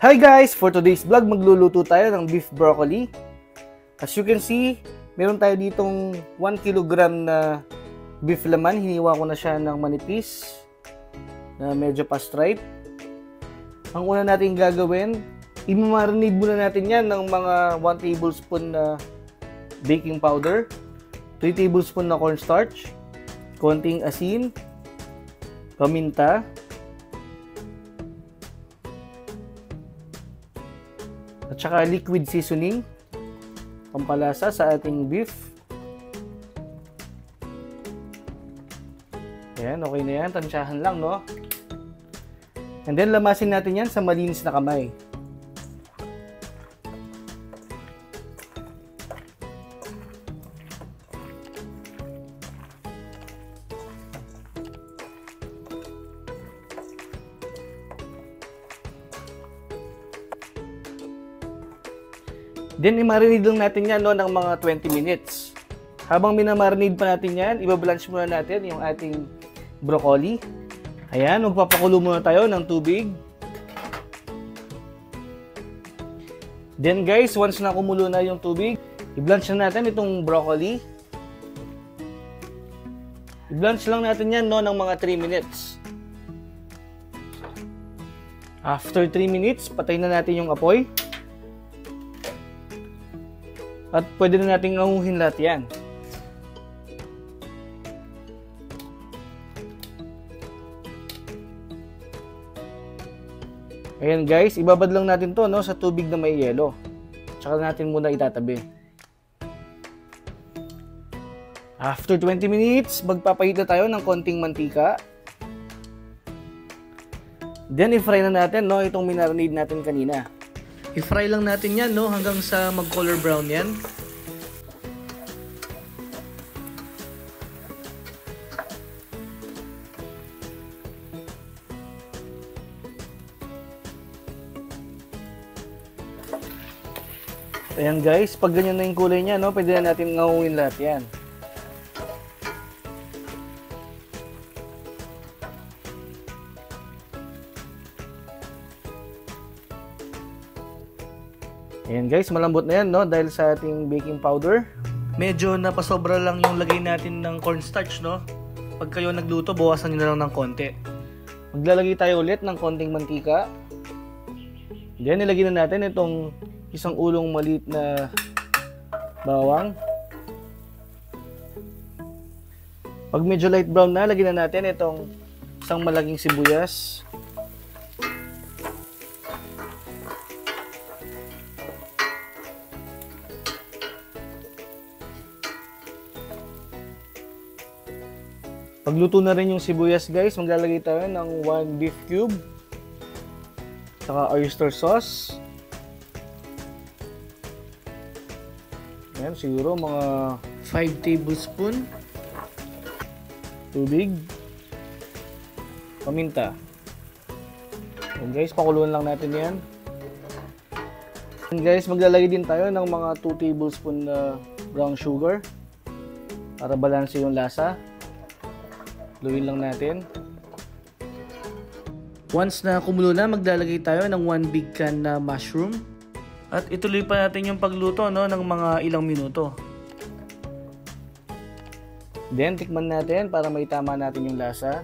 Hi guys! For today's vlog, magluluto tayo ng beef broccoli. As you can see, meron tayo ditong 1 kg na beef laman. Hiniwa ko na siya ng manipis na medyo pa-stripe. Ang una natin gagawin, i-marinate muna natin yan ng mga 1 tablespoon na baking powder, 3 tablespoon na cornstarch, konting asin, paminta, at saka liquid seasoning, pampalasa sa ating beef. Ayan, okay na yan. Tansyahan lang, no? And then, lamasin natin yan sa malinis na kamay. Then, i-marinate lang natin yan, no, ng mga 20 minutes. Habang minamarinate pa natin yan, ibablanch muna natin yung ating broccoli. Ayan, magpapakulo muna tayo ng tubig. Then guys, once na kumulo na yung tubig, i-blanch na natin itong broccoli. I-blanch lang natin yan, no, ng mga 3 minutes. After 3 minutes, patay na natin yung apoy. At pwede na nating anguhin lahat yan. Ayan guys, ibabad lang natin to, no, sa tubig na may yelo. Tsaka natin muna itatabi. After 20 minutes, magpapahit na tayo ng konting mantika. Then i-fry na natin, no, itong minarinade natin kanina. I-fry lang natin yan, no, hanggang sa mag-color brown yan. Ayan guys, pag ganyan na yung kulay niya, no, pwede na natin ngawin lahat yan. Ayan guys, malambot na yan, no, dahil sa ating baking powder. Medyo napasobra lang yung lagay natin ng cornstarch, no. Pag kayo nagluto, bawasan nyo na lang ng konti. Maglalagay tayo ulit ng konting mantika. Then, nilagay na natin itong isang ulong maliit na bawang. Pag medyo light brown na, lagyan na natin itong isang malaking sibuyas. Pagluto na rin yung sibuyas guys, maglalagay tayo ng 1 beef cube, saka oyster sauce. Ayan, siguro mga 5 tablespoon. Tubig. Paminta. Ayan guys, pakuluan lang natin yan. Ayan guys, maglalagay din tayo ng mga 2 tablespoon na brown sugar para balanse yung lasa. Haluin lang natin. Once na kumulo na, maglalagay tayo ng 1 big can na mushroom. At ituloy pa natin yung pagluto, no, ng mga ilang minuto. Then, tikman natin para maitama natin yung lasa.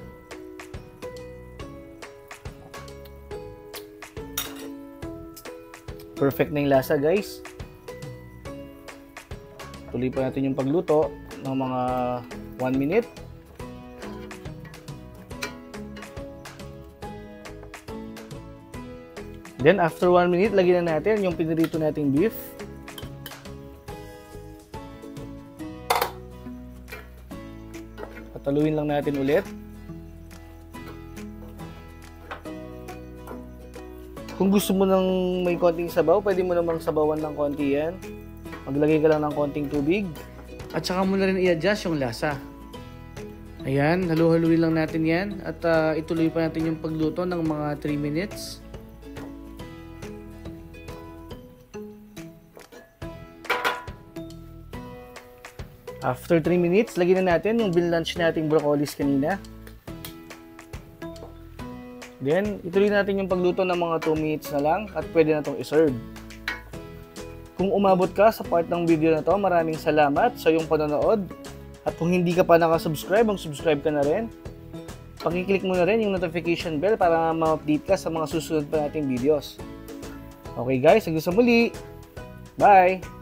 Perfect na yung lasa, guys. Tuloy pa natin yung pagluto ng mga 1 minute. Then, after 1 minute, lagyan na natin yung pinirito nating beef. Pataluin lang natin ulit. Kung gusto mo nang may konting sabaw, pwede mo namang sabawan ng konti yan. Maglagay ka lang ng konting tubig. At saka mo na rin i-adjust yung lasa. Ayan, halu-haluin lang natin yan. At ituloy pa natin yung pagluto ng mga 3 minutes. After 3 minutes, lagyan na natin yung binlunch nating broccolis kanina. Then, ituloy natin yung pagluto ng mga 2 minutes na lang at pwede na itong iserve. Kung umabot ka sa part ng video na to, maraming salamat sa iyong panonood. At kung hindi ka pa nakasubscribe, mag-subscribe ka na rin. Pakiclick mo na rin yung notification bell para ma-update ka sa mga susunod pa nating videos. Okay guys, hanggang sa muli. Bye!